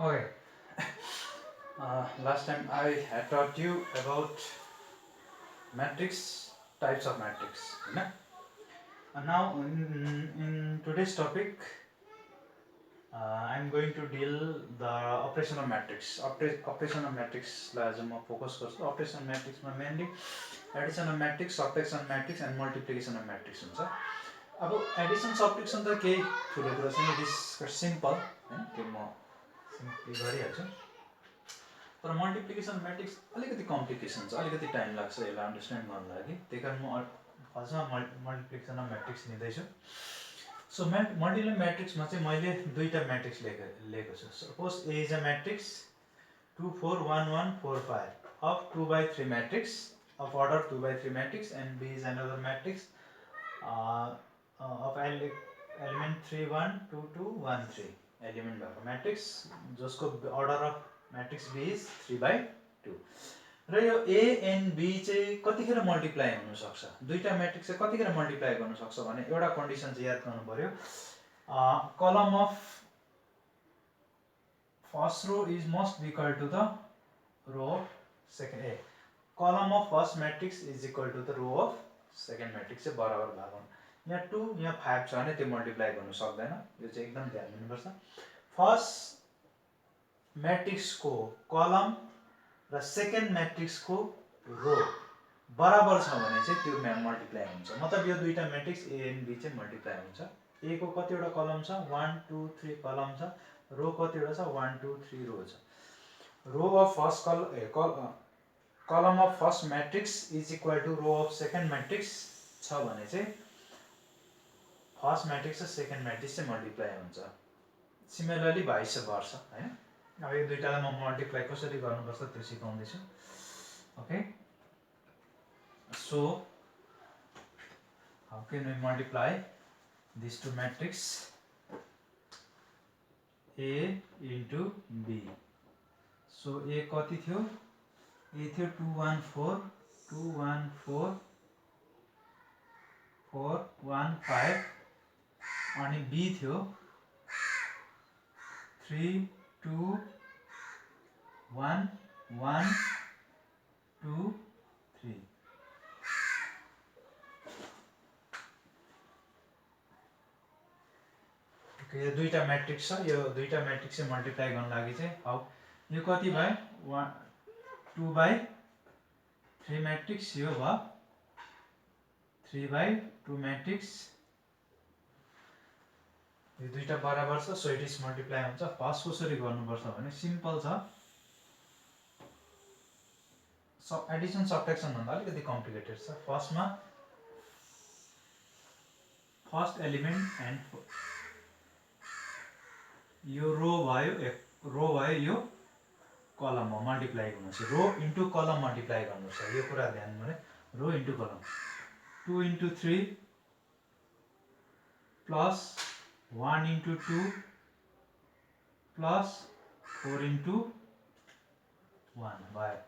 Okay. Last time I had taught you about matrix, types of matrix. And now in today's topic, I'm going to deal the operational matrix. Operational matrix लाई आज म focus गर्छु. Operational matrix मा mainly additional matrix, subtraction matrix and multiplication matrix हुन्छ. अब addition subtraction त केही ठुलो कुरा छैन. It is simple हैन, त्यो म सिम्पली गरिहाल्छु. तर मल्टिप्लिकेसन म्याट्रिक्स अलिकति कम्प्लिकेसन छ, अलिकति टाइम लाग्छ यसलाई अन्डरस्ट्यान्ड गर्नको लागि. त्यही कारण म फर्स्टमा मल्टिप्लिकेसन अफ म्याट्रिक्स लिँदैछु. सो मल्टिप्लिकेसन म्याट्रिक्समा चाहिँ मैले दुईवटा म्याट्रिक्स लिएको छु. Suppose A is a matrix 2 4 1 1 4 5 of 2/3 matrix of order 2/3 matrix, and B is another matrix of element 3 1 2 2 1 3 element भएको म्याट्रिक्स जसको order of matrix B is 3/2. र यो ए एन्ड बी चाहिँ कतिखेर मल्टिप्लाई हुनसक्छ, दुईवटा म्याट्रिक्स चाहिँ कतिखेर मल्टिप्लाई गर्न सक्छ भने एउटा कन्डिसन चाहिँ याद गर्नु पर्यो. Column of first row is must equal to the row of second A. Column of first matrix is equal to the row of second matrix चाहिँ बराबर भएको हुन्छ. यहाँ 2 यहाँ 5 छ भने त्यो मल्टिप्लाई गर्नु सक्दैन. यो चाहिँ एकदम ध्यान दिनुपर्छ. फर्स्ट म्याट्रिक्सको कलम र सेकेन्ड म्याट्रिक्सको रो बराबर छ भने चाहिँ त्यो मल्टिप्लाई हुन्छ. मतलब यो दुईटा म्याट्रिक्स ए एन्ड बी चाहिँ मल्टिप्लाई हुन्छ. ए को कतिवटा कलम छ, 1 2 3 कलम छ. रो कतिवटा छ, 1 2 3 रो छ. Row of first column of first matrix is equal to row of second matrix छ भने चाहिँ फर्स्ट म्याट्रिक्स र सेकेन्ड म्याट्रिक्स चाहिँ मल्टिप्लाई हुन्छ. सिमिलरली भाइस वर्सा हैन. अब यो दुईटालाई म मल्टिप्लाई कसरी गर्नुपर्छ त्यो सिकाउँदैछु. Okay, so how can we multiply this two matrix A into B. So A कति थियो, ए थियो 2 1 4 2 1 4 4 1 5 अनि बी थियो 3 2 1 1 2 3. ओके, यो दुईटा म्याट्रिक्स छ. यो दुईटा म्याट्रिक्स चाहिँ मल्टिप्लाई गर्न लागि चाहिँ हाउ, यो कति भयो 2/3 म्याट्रिक्स, यो भयो 3/2 म्याट्रिक्स. यो दुईटा बराबर छ, सो इट इज मल्टिप्लाई हुन्छ. फर्स्ट कसरी गर्नुपर्छ भने सिम्पल छ. एडिसन सबट्र्याक्सन भन्दा अलिकति कम्प्लिकेटेड छ. फर्स्टमा फर्स्ट एलिमेन्ट एन्ड यो रो भयो यो कलम हो, मल्टिप्लाई गर्नुहोस्. रो इन्टु कलम मल्टिप्लाई गर्नुहोस्. यो कुरा ध्यान दिनु. रो into column 2 into 3 plus 1 into 2 plus 4 into 1 भयो.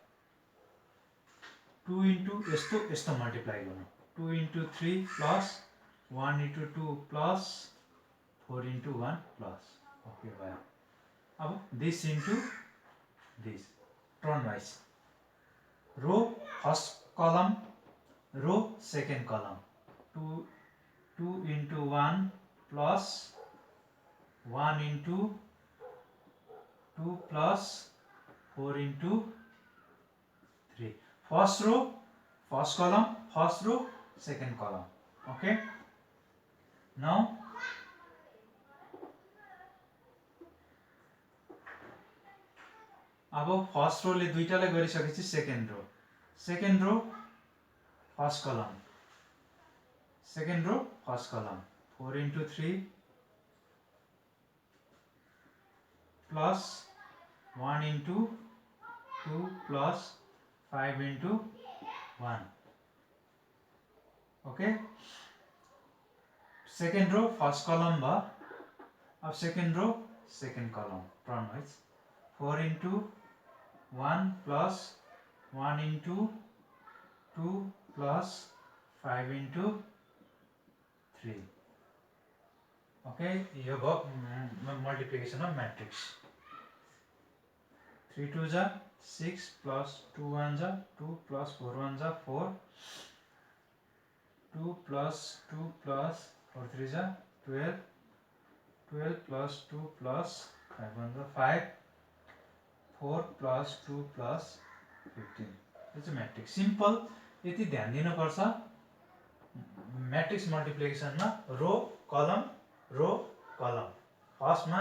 2 इन्टु यस्तो मल्टिप्लाई गर्नु. 2 into 3 plus 1 into 2 plus 4 into 1 plus. Okay भयो. अब this into this turn wise. Row first column, row second column. 2 into 1 plus 1 into 2 plus 4 into 3. First row first column, first row second column. Okay, now अब first रोले दुईटालाई गरिसकेपछि second row first column, second row first column 4 into 3 plus 1 into 2 plus 5 into 1. Okay, second row first column भयो. अब second row second column turn wise 4 into 1 plus 1 into 2 plus 5 into 3. Okay, यो भयो multiplication of matrix. 3 2 जा 6 plus 2 1 जा 2 plus 4 1 जा 4 2 plus 2 plus 4 3 जा 12 12 plus 2 plus 5 1 जा 5 4 plus 2 plus 15 यो चाहिँ म्याट्रिक्स सिम्पल यति ध्यान दिनुपर्छ म्याट्रिक्स मल्टिप्लिकेसनमा रो कलम फर्स्टमा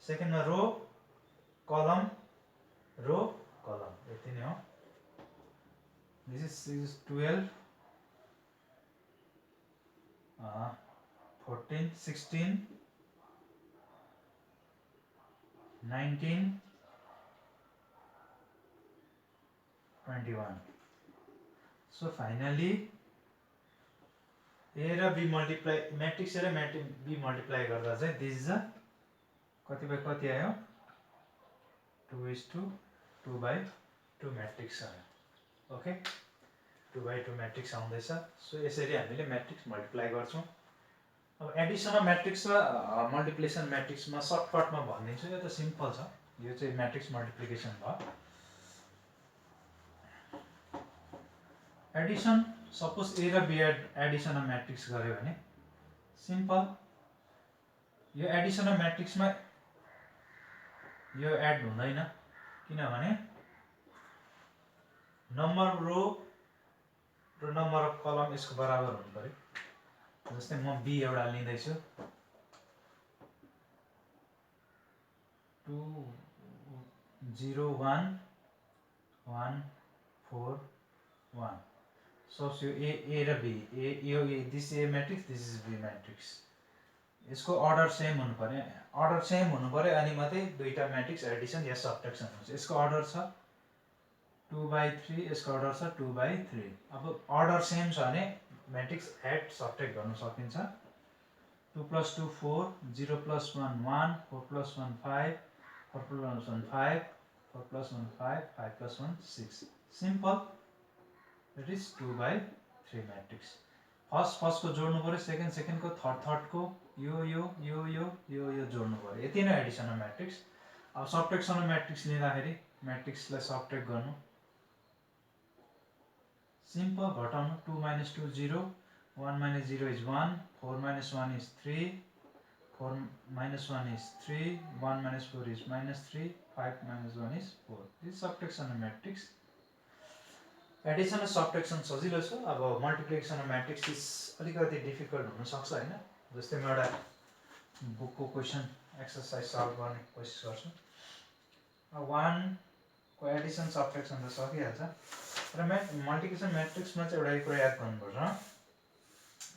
सेकेन्डमा रो कलम यति नै हो this is 12 14 16 19 21 so finally A र B मल्टिप्लाई म्याट्रिक्स A र म्याट्रिक्स B मल्टिप्लाई गर्दा चाहिँ दिस इज कति बाइ कति आयो 2:2 म्याट्रिक्स आयो ओके 2:2 म्याट्रिक्स आउँदैछ सो यसरी हामीले म्याट्रिक्स मल्टिप्लाई गर्छौं अब एडिसन अफ म्याट्रिक्स र मल्टिप्लिकेसन म्याट्रिक्समा सर्टकटमा भनिदिन्छु यो त सिम्पल छ यो चाहिँ म्याट्रिक्स मल्टिप्लिकेसन भयो एडिसन सपोज A र B एडिसन अफ म्याट्रिक्स गर्यो भने सिम्पल यो एडिसन अफ म्याट्रिक्समा यो एड हुँदैन किनभने नम्बर अफ रो र नम्बर अफ कलम यसको बराबर हुनु पर्यो जस्तै म B एउटा लिँदै छु 2 0 1 1 4 1 so A र B यो this A matrix this is B matrix यसको अर्डर सेम हुनु पर्यो अनि मात्रै दुईटा म्याट्रिक्स एडिसन या सबट्र्याक्सन हुन्छ यसको अर्डर छ 2/3 यसको अर्डर छ 2/3 अब अर्डर सेम छ भने म्याट्रिक्स एड सबट्र्याक्ट गर्न सकिन्छ 2 + 2 4 0 + 1 1 4 + 1 5 4 + 1 5 4 + 1 5 5 + 1 6 simple that is 2/3 matrix first को जोड्नु पर्यो सेकेन्ड को थर्ड को यो जोड्नु पर्यो यति नै एडिसन अफ म्याट्रिक्स अब सबट्र्याक्सन अफ म्याट्रिक्स लिँदाखेरि म्याट्रिक्सलाई सबट्र्याक्ट गर्नु सिम्पल घटाउनु 2 - 2 0 1 - 0 is 1 4 - 1 is 3 4 - 1 is 3 1 - 4 is -3 5 - 1 is 4 this is subtraction of matrix Edison र सबट्र्याक्सन सजिलो छ अब मल्टिप्लिकेसन अफ म्याट्रिक्स इज अलिकति डिफिकल्ट हुन सक्छ हैन जस्तै म एउटा बुकको क्वेशन एक्सरसाइज सल्भ गर्ने कोसिस गर्छु 1 को एडिसन सबट्र्याक्सन त सकिहाल्छ र मल्टिप्लिकेसन म्याट्रिक्समा चाहिँ एउटा कुरा याद गर्नुपर्छ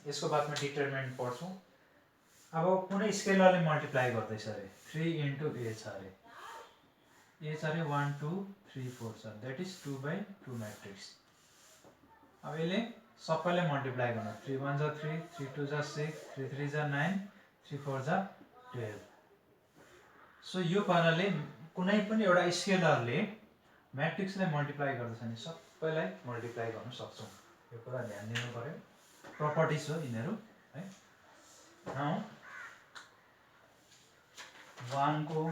यसको बादमा डिटरमिनेन्ट पढ्छौं अब कुनै स्केलरले मल्टिप्लाई गर्दैछ अरे 3 * a छ अरे a छ अरे 1 2 3 4 छ दैट इज 2/2 म्याट्रिक्स अब यसले सबैले मल्टिप्लाई गर्न 3 1 जा 3 3 2 जा 6 3 3 जा 9 3 4 जा 12 सो यो पाराले कुनै पनि एउटा स्केलरले म्याट्रिक्सलाई मल्टिप्लाई गर्दछ नि सबैलाई मल्टिप्लाई गर्न सक्छौं यो कुरा ध्यान दिनु पर्यो प्रपर्टिज हो यिनीहरु है नाउ 1 को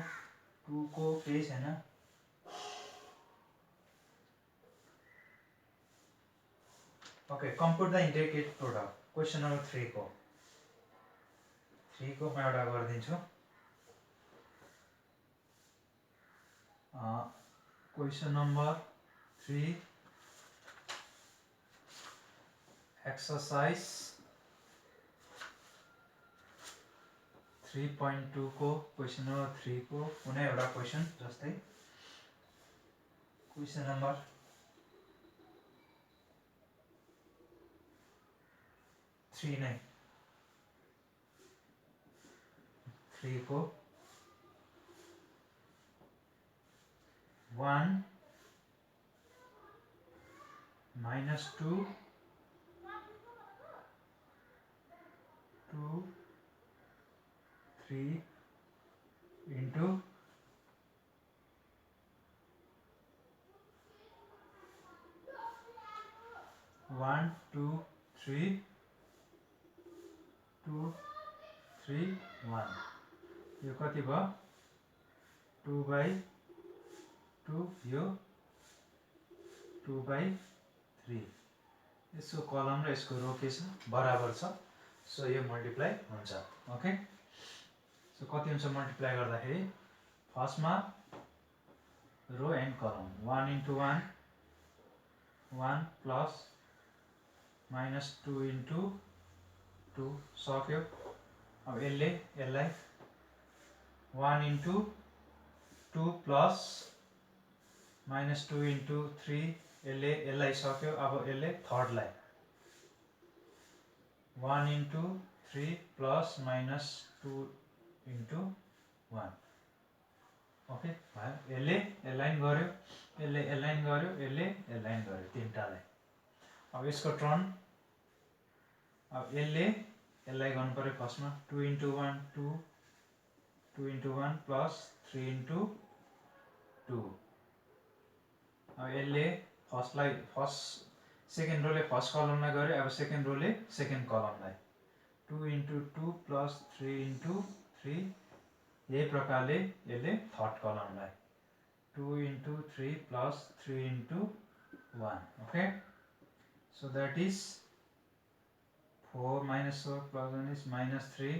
2 को केही छैन okay कम्प्युट the integrated product question number 3 को म एउटा गर्दिन्छु क्वेशन नंबर 3 एक्सरसाइज 3.2 को क्वेशन नंबर 3 को कुनै एउटा क्वेशन जस्तै क्वेशन नंबर 3 नै 3 को 1 - 2 2 3 into 1 2 3 2 3 1 यो कति भयो 2/2 2 यो 2/3 यसको कलम र यसको रो के छ बराबर छ सो यो मल्टिप्लाई हुन्छ ओके सो कति हुन्छ मल्टिप्लाई गर्दाखेरि फर्स्टमा रो एन्ड कलम 1 into 1 1 प्लस माइनस 2 into 2 सक्यो अब यसलाई 1 into 2 प्लस माइनस 2 into 3 यसलाई सक्यो अब यसले थर्डलाई 1 into 3 plus minus 2 into 1 okay भयो यसले एलाइन गर्यो यसले एलाइन गर्यो यसले एलाइन गर्यो तीनटालाई अब यसको टर्न अब यसलाई गर्नु पर्यो फर्स्टमा 2 into 1 2 2 into 1 प्लस 3 into 2 अब यसले फर्स्ट सेकेन्ड रोले फर्स्ट कलमलाई गर्यो अब सेकेन्ड रोले सेकेन्ड कलमलाई 2 into 2 प्लस 3 into 3 यही प्रकारले यसले थर्ड कलमलाई 2 into 3 plus 3 into 1 okay so that is 4 minus 4 plus 1 is minus 3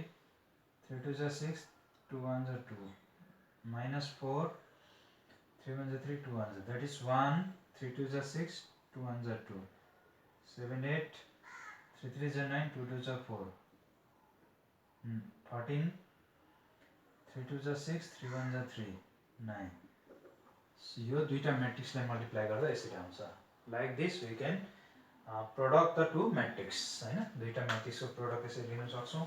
3 2 is 6 2 1 is 2 minus 4 3 1 is 3 2 1 is that is 1 3 2 is 6 2 1 is 2 7 8 3 3 is 9 2 2 is 4 14 3 2 is 6 3 1 is 3 9 so यो दुईटा म्याट्रिक्सलाई multiply गर्दा यसरी आउँछ like this we can product the two matrix हैन दुईटा म्याट्रिक्सको product यसरी लिन सक्छौं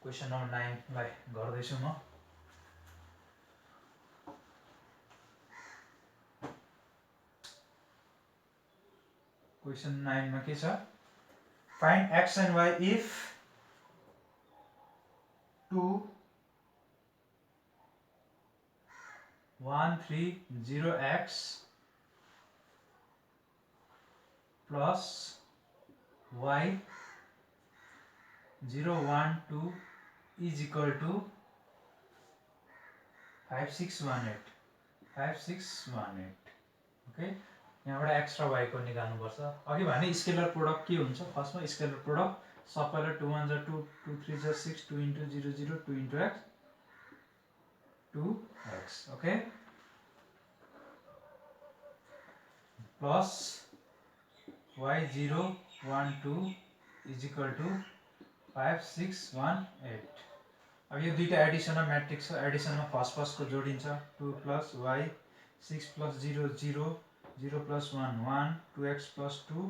क्वेशन नम्बर 9 लाई गर्दैछु म क्वेशन 9 मा के छ find x and y if 2 1 3 0 x plus y 0 1 2 is equal to 5 6 1 8 5 6 1 8 okay यहाँबाट x र y को निकाल्नु पर्छ अघि भने स्केलर प्रोडक्ट के हुन्छ फर्स्टमा स्केलर प्रोडक्ट सबैलाई 2 1 2 2 3 6 2 into 0 0 2 into x 2x okay plus y 0 1 2 is equal to 5 6 1 8 अब यो दुईटा एडिसनल म्याट्रिक्स छ एडिसनमा फर्स्ट को जोडिन्छ 2 plus y 6 plus 0 0 0 plus 1 1 2x plus 2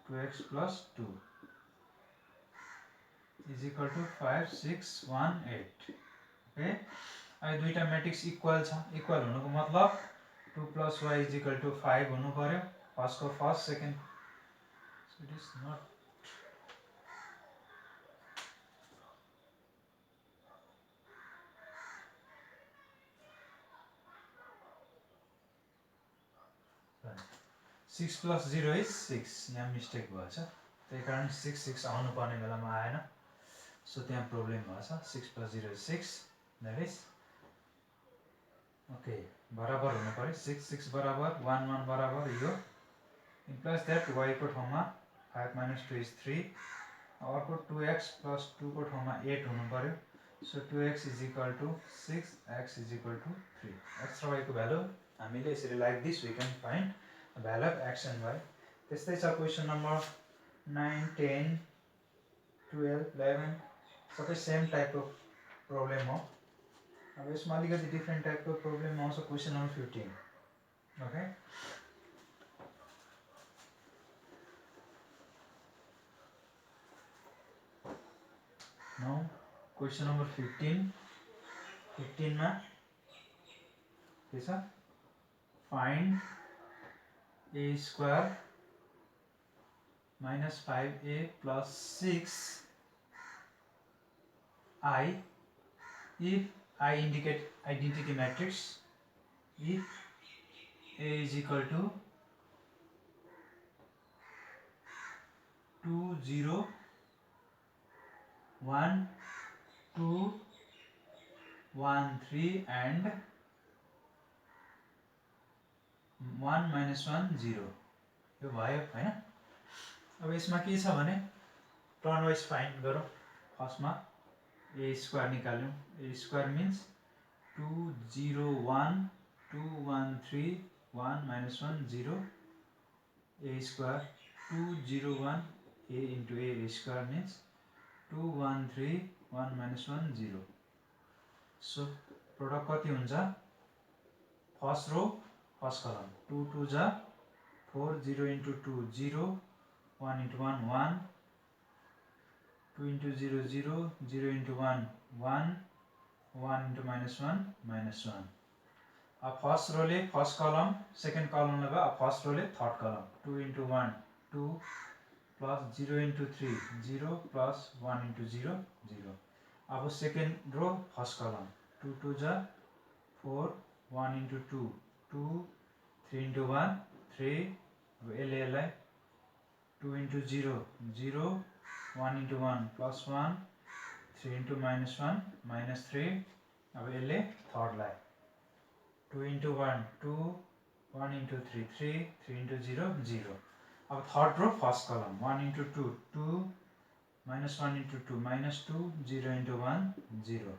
2x plus 2 is equal to 5 6 1 8 okay अब दुईटा म्याट्रिक्स इक्वल छ इक्वल हुनुको मतलब 2 plus y is equal to 5 हुनु पर्यो फर्स्ट को first second so it is not Six plus 0 is 6 यहाँ मिस्टेक भएछ त्यही कारण 6 6 आउनु पर्ने बेलामा आएन सो त्यहाँ प्रब्लम भएछ 6 plus 0 is 6 that is okay बराबर हुनु पर्यो 6 6 बराबर 1 1 बराबर यो इम्प्लाइज दैट y को ठाउँमा 5 minus 2 is 3 अर्को 2x plus 2 को ठाउँमा 8 हुनु पर्यो so 2x is equal to 6 x is equal to 3 x र y को भ्यालु हामीले यसरी like this we can find value of x and y त्यस्तै छ क्वेशन नम्बर 9 10 12 11 सबै सेम टाइपको प्रब्लम हो अब यसमा अलिकति डिफ्रेन्ट टाइपको प्रब्लम आउँछ question number 15 okay now question number 15 मा के छ find a square minus 5a plus 6 I if I indicate identity matrix if a is equal to 2 0 1 2 1 3 and 1 minus 1 0 यो भयो हैन। अब यसमा के छ भने टर्न वाइज फाइन्ड गरौँ। फर्स्टमा ए square निकाल्यौँ। A square means 2 0 1 2 1 3 1 minus 1 0 a square 2 0 1 a into a square means 2 1 3 1 minus 1 0. So product कति हुन्छ फर्स्ट रो फर्स्ट कलम 2 2 जा 4 0 into 2 0 1 into 1 1 2 into 0 0 0 into 1 1 1 into minus 1 minus 1. अब फर्स्ट रोले फर्स्ट कलम सेकेन्ड कलम लगा। अब फर्स्ट रोले थर्ड कलम 2 into 1 2 plus 0 into 3 0 plus 1 into 0 0. अब सेकेन्ड रो फर्स्ट कलम 2 2 जा 4 1 into 2 2 3 into 1 3 अब यसलाई 2 into 0 0 1 into 1 plus 1 3 into minus 1 minus 3 अब यसले थर्ड लाई 2 into 1 2 1 into 3 3 3 into 0 0. अब थर्ड रो फर्स्ट कलम 1 into 2 2 minus 1 into 2 minus 2 0 into 1 0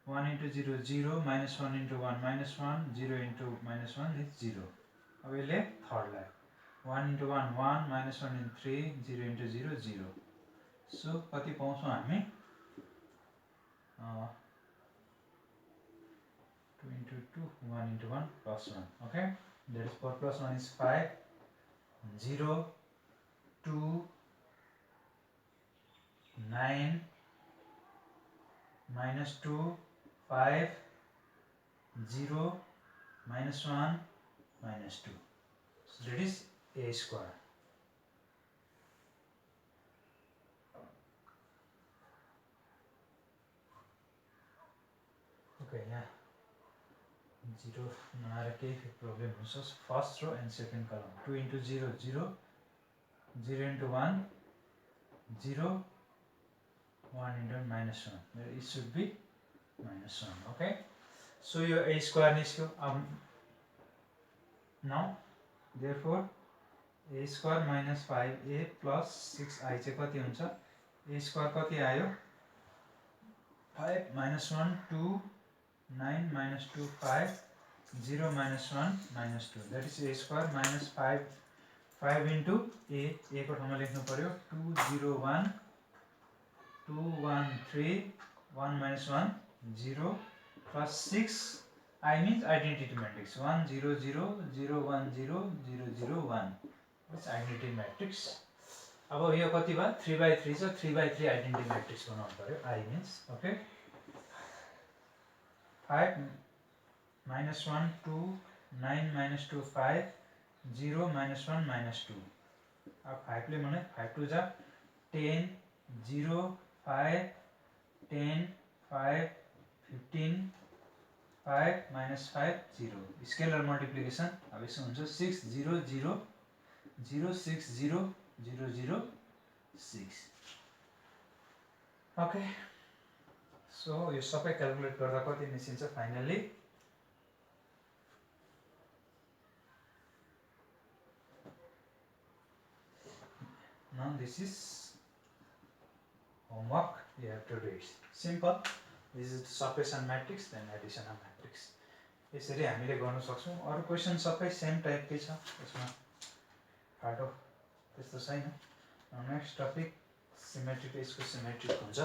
1 into 0 0 minus 1 into 1 minus 1 0 into minus 1 is 0. अब यसले थर्ड लाई 1 into 1 1 minus 1 into 3 0 into 0 0. So कति पाउँछौँ हामी 2 into 2 1 into 1 plus 1. Okay, that is 4 plus 1 is 5 0 2 9 minus 2 5 0 minus 1 minus 2. So that is a square. Okay, yeah. 0 नआएर केही problem हुन्छ। First row and second column 2 into 0 0 0 into 1 0 1 into minus 1. It should be minus 1. Okay, so your a square निस्क्यो। अब now therefore a square minus 5a plus 6i चाहिँ कति हुन्छ a square कति आयो 5 minus 1 2 9 minus 2 5 0 minus 1 minus 2. That is a square minus 5 into a को ठाउँमा लेख्नु पर्यो 2 0 1 2 1 3 1 minus 1 0 plus 6 I means identity matrix 1 0 0 0 1 0 0 0 1. It's identity matrix. अब यो कति भयो 3/3 छ 3/3 identity matrix बनाउनु पर्यो I means. Okay, 5 minus 1 2 9 minus 2 5 0 minus 1 minus 2. अब 5 ले भने 5 2 जा 10 0 5 10 5 15 5 minus 5 0. स्केलर मल्टिप्लिकेसन अब यसो हुन्छ 6 0 0 0 6 0 0 0 6. ओके, सो यो सबै क्याल्कुलेट गर्दा कति निस्किन्छ finally now this is homework, you have to do it. Simple. This is subtraction matrix then additional matrix. यसरी हामीले गर्न सक्छौं। अरु क्वेशन सबै सेम टाइपकै छ, यसमा हार्ड त्यस्तो छैन। नेक्स्ट टपिक सिमेट्रिक, यसको सिमेट्रिक हुन्छ।